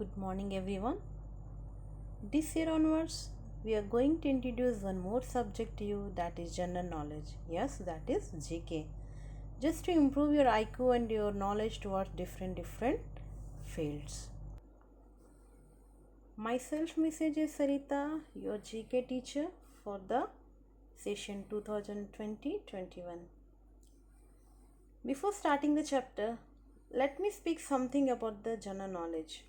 Good morning, everyone. This year onwards, we are going to introduce one more subject to you, that is general knowledge. Yes, that is GK. Just to improve your IQ and your knowledge towards different fields. Myself, Mrs. J. Sarita, your GK teacher for the session 2020-21. Before starting the chapter, let me speak something about the general knowledge.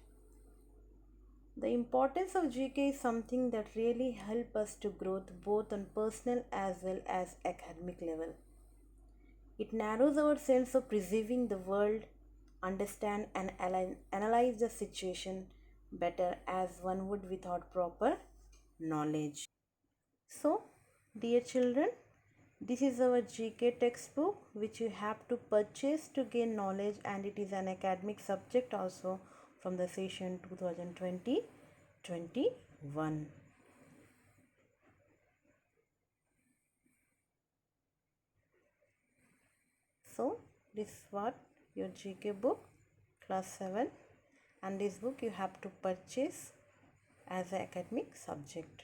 The importance of GK is something that really help us to grow both on personal as well as academic level. It narrows our sense of perceiving the world, understand and analyze the situation better as one would without proper knowledge. So, dear children, this is our GK textbook which you have to purchase to gain knowledge, and it is an academic subject also from the session 2020-21. So this is what your GK book class 7, and this book you have to purchase as an academic subject.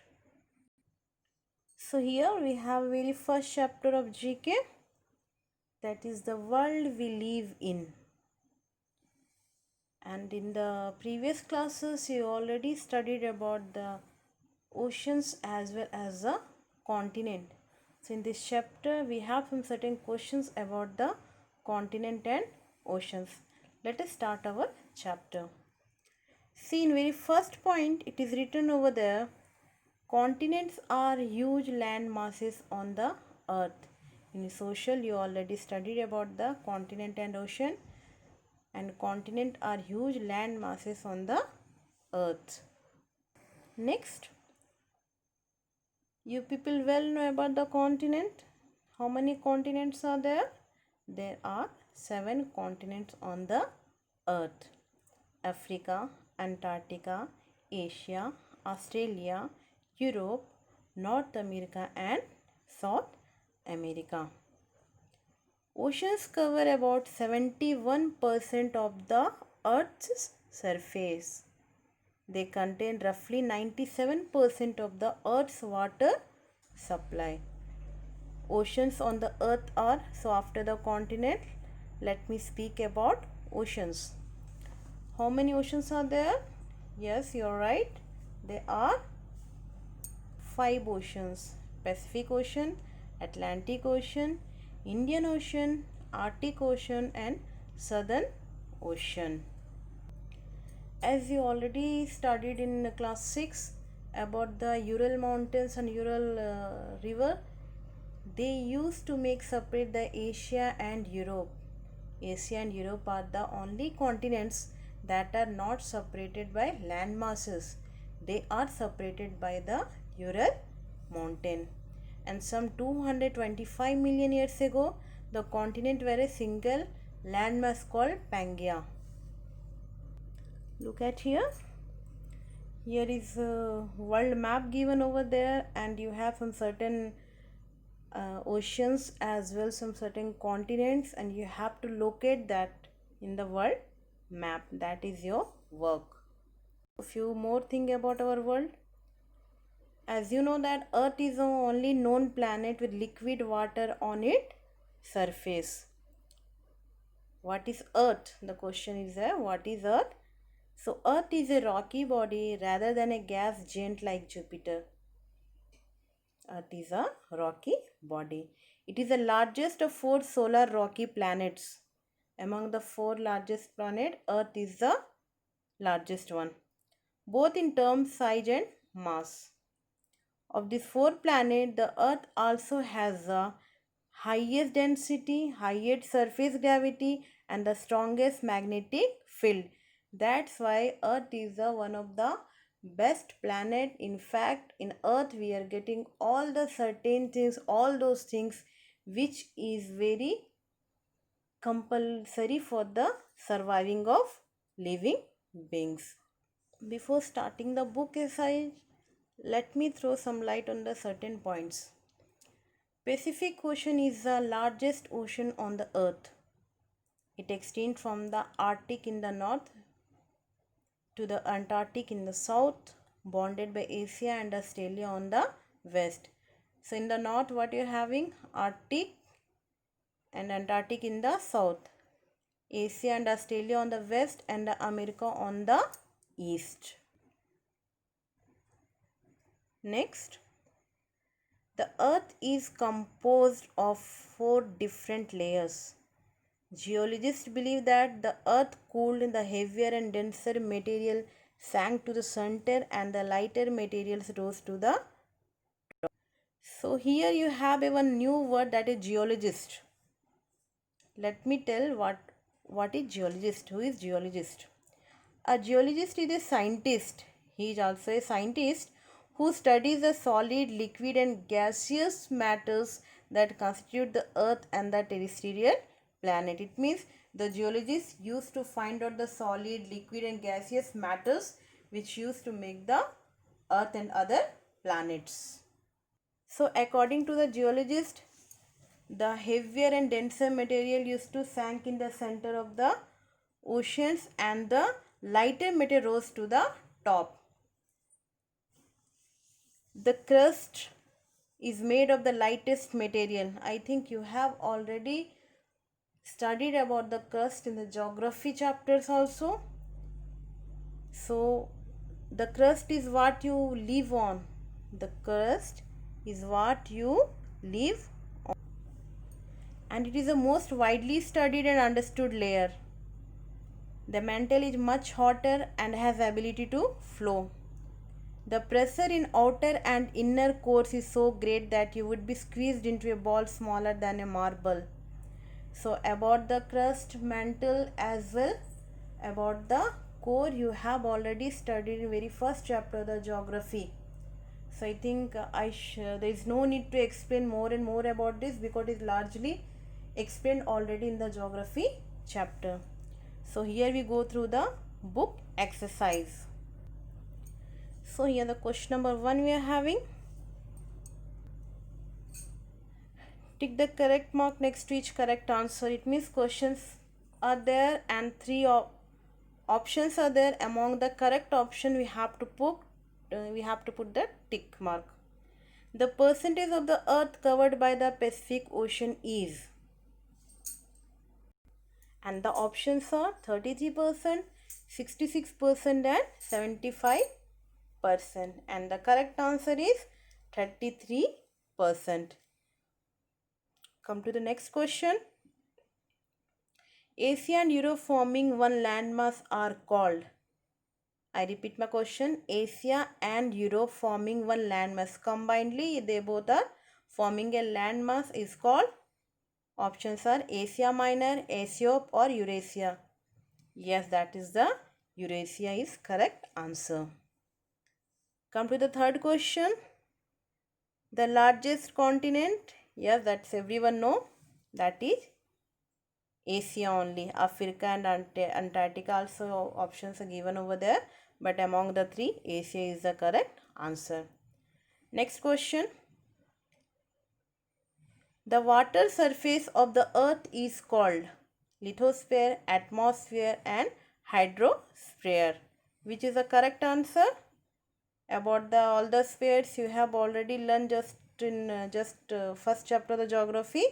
So here we have very first chapter of GK, that is the world we live in. And in the previous classes you already studied about the oceans as well as the continent. So in this chapter we have some certain questions about the continent and oceans. Let us start our chapter. See, in very first point it is written over there, continents are huge land masses on the earth. In social you already studied about the continent and ocean, and continent are huge land masses on the earth. Next, you people well know about the continent. How many continents are there? There are 7 continents on the earth: Africa, Antarctica, Asia, Australia, Europe, North America and South America. Oceans cover about 71% of the earth's surface. They contain roughly 97% of the earth's water supply. Oceans on the earth are, so after the continent, let me speak about oceans. How many oceans are there? Yes, you are right. There are 5 oceans: Pacific Ocean, Atlantic Ocean, Indian Ocean, Arctic Ocean and Southern Ocean. As you already studied in class 6 about the Ural Mountains and Ural River, they used to make separate the Asia and Europe. Asia and Europe are the only continents that are not separated by land masses. They are separated by the Ural mountain. And some 225 million years ago, the continent were a single landmass called Pangaea. Look at here. Here is a world map given over there, and you have some certain oceans as well, some certain continents, and you have to locate that in the world map. That is your work. A few more things about our world. As you know that Earth is the only known planet with liquid water on its surface. What is Earth? The question is there, what is Earth? So Earth is a rocky body rather than a gas giant like Jupiter. Earth is a rocky body. It is the largest of 4 solar rocky planets. Among the 4 largest planets, Earth is the largest one, both in terms size and mass. Of these 4 planets, the Earth also has the highest density, highest surface gravity and the strongest magnetic field. That's why Earth is one of the best planet. In fact, in Earth we are getting all the certain things, all those things which is very compulsory for the surviving of living beings. Before starting the book essay, let me throw some light on the certain points. Pacific Ocean is the largest ocean on the earth. It extends from the Arctic in the north to the Antarctic in the south, bonded by Asia and Australia on the west. So in the north, what you're having? Arctic and Antarctic in the south, Asia and Australia on the west, and America on the east. Next, the earth is composed of 4 different layers. Geologists believe that the earth cooled, the heavier and denser material sank to the center and the lighter materials rose to the top. So here you have a one new word, that is geologist. Let me tell what is geologist. Who is geologist? A geologist is a scientist. He is also a scientist who studies the solid, liquid and gaseous matters that constitute the earth and the terrestrial planet. It means the geologists used to find out the solid, liquid and gaseous matters which used to make the earth and other planets. So according to the geologist, the heavier and denser material used to sank in the center of the oceans and the lighter material rose to the top. The crust is made of the lightest material. I think you have already studied about the crust in the geography chapters also. So the crust is what you live on. The crust is what you live on. And it is the most widely studied and understood layer. The mantle is much hotter and has ability to flow. The pressure in outer and inner cores is so great that you would be squeezed into a ball smaller than a marble. So about the crust, mantle as well, about the core you have already studied in very first chapter of the geography. So I think there is no need to explain more and more about this because it is largely explained already in the geography chapter. So here we go through the book exercise. So here the question number 1 we are having. Tick the correct mark next to each correct answer. It means questions are there and 3 options are there. Among the correct option we have to put the tick mark. The percentage of the earth covered by the Pacific Ocean is, and the options are 33%, 66% and 75%, and the correct answer is 33%. Come to the next question. Asia and Europe forming one landmass are called. I repeat my question. Asia and Europe forming one landmass. Combinedly, they both are forming a landmass is called. Options are Asia Minor, Asia or Eurasia. Yes, that is the Eurasia is correct answer. Come to the third question. The largest continent. Yes, that's everyone know. That is Asia only. Africa and Antarctica also options are given over there. But among the 3, Asia is the correct answer. Next question. The water surface of the earth is called lithosphere, atmosphere and hydrosphere. Which is the correct answer? About all the spheres you have already learned just in first chapter of the geography.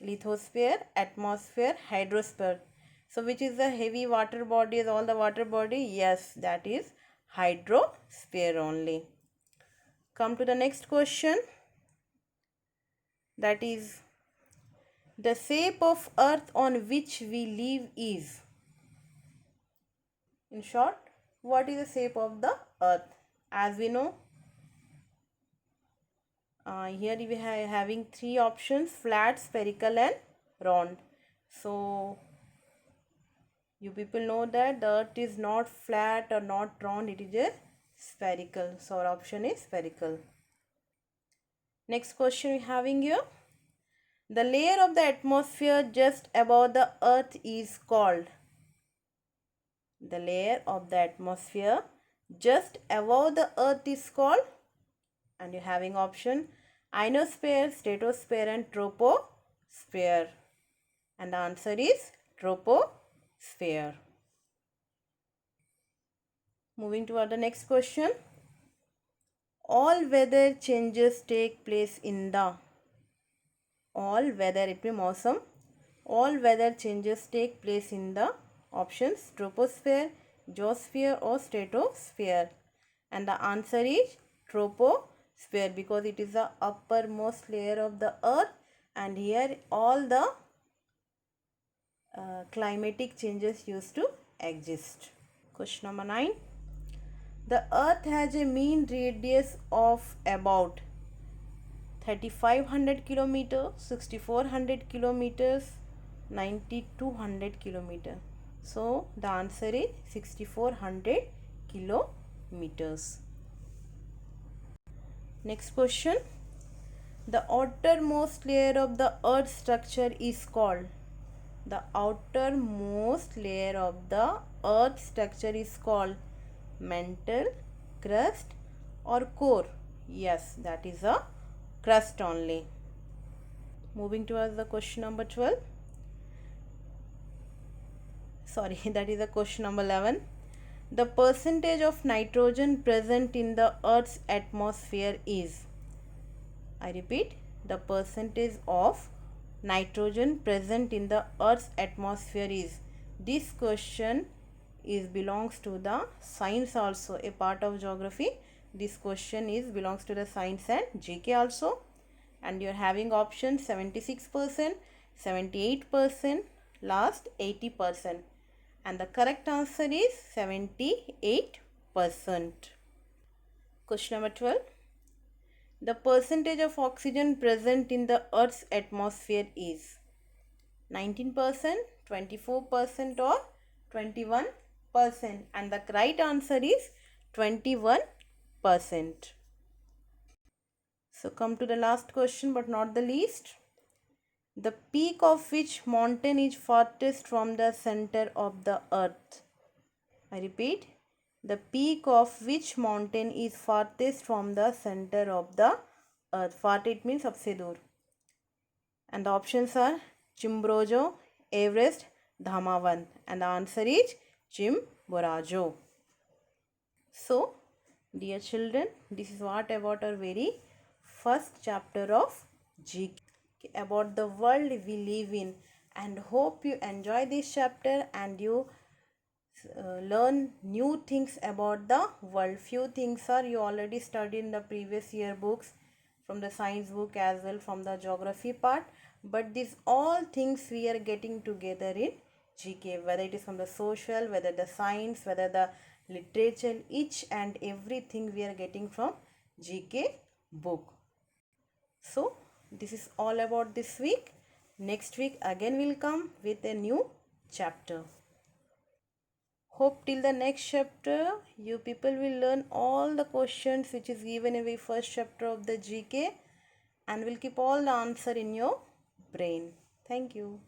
Lithosphere, atmosphere, hydrosphere. So which is the heavy water body, is all the water body? Yes, that is hydrosphere only. Come to the next question. That is, the shape of earth on which we live is. In short, what is the shape of the earth? As we know, here we are having 3 options: flat, spherical and round. So you people know that the earth is not flat or not round, it is a spherical. So our option is spherical. Next question we are having here. The layer of the atmosphere just above the earth is called. The layer of the atmosphere just above the earth is called, and you're having option ionosphere, stratosphere and troposphere, and the answer is troposphere. Moving toward the next question. All weather changes take place in the all weather it means मौसम all weather changes take place in the options troposphere, geosphere or stratosphere, and the answer is troposphere because it is the uppermost layer of the earth and here all the climatic changes used to exist. Question number 9. The earth has a mean radius of about 3500 kilometers, 6400 kilometers, 9200 kilometers. So the answer is 6400 kilometers. Next question. The outermost layer of the earth's structure is called. The outermost layer of the earth's structure is called mantle, crust or core. Yes, that is a crust only. Moving towards the question number 12. Sorry, that is the question number 11. The percentage of nitrogen present in the earth's atmosphere is. I repeat, the percentage of nitrogen present in the earth's atmosphere is. This question is belongs to the science also, a part of geography. This question is belongs to the science and GK also, and you are having options 76%, 78%, last 80%, and the correct answer is 78%. Question number 12. The percentage of oxygen present in the earth's atmosphere is 19%, 24% or 21%, and the right answer is 21%. So come to the last question but not the least. The peak of which mountain is farthest from the center of the earth? I repeat, the peak of which mountain is farthest from the center of the earth? Far it means सबसे दूर. And the options are Chimborazo, Everest, Dhamavan, and the answer is Chimborazo. So, dear children, this is what about our very first chapter of GK about the world we live in, and hope you enjoy this chapter and you learn new things about the world. Few things are you already studied in the previous year books, from the science book as well from the geography part, but these all things we are getting together in GK, whether it is from the social, whether the science, whether the literature, each and everything we are getting from GK book. So this is all about this week. Next week again we'll come with a new chapter. Hope till the next chapter you people will learn all the questions which is given in the first chapter of the GK and will keep all the answer in your brain. Thank you.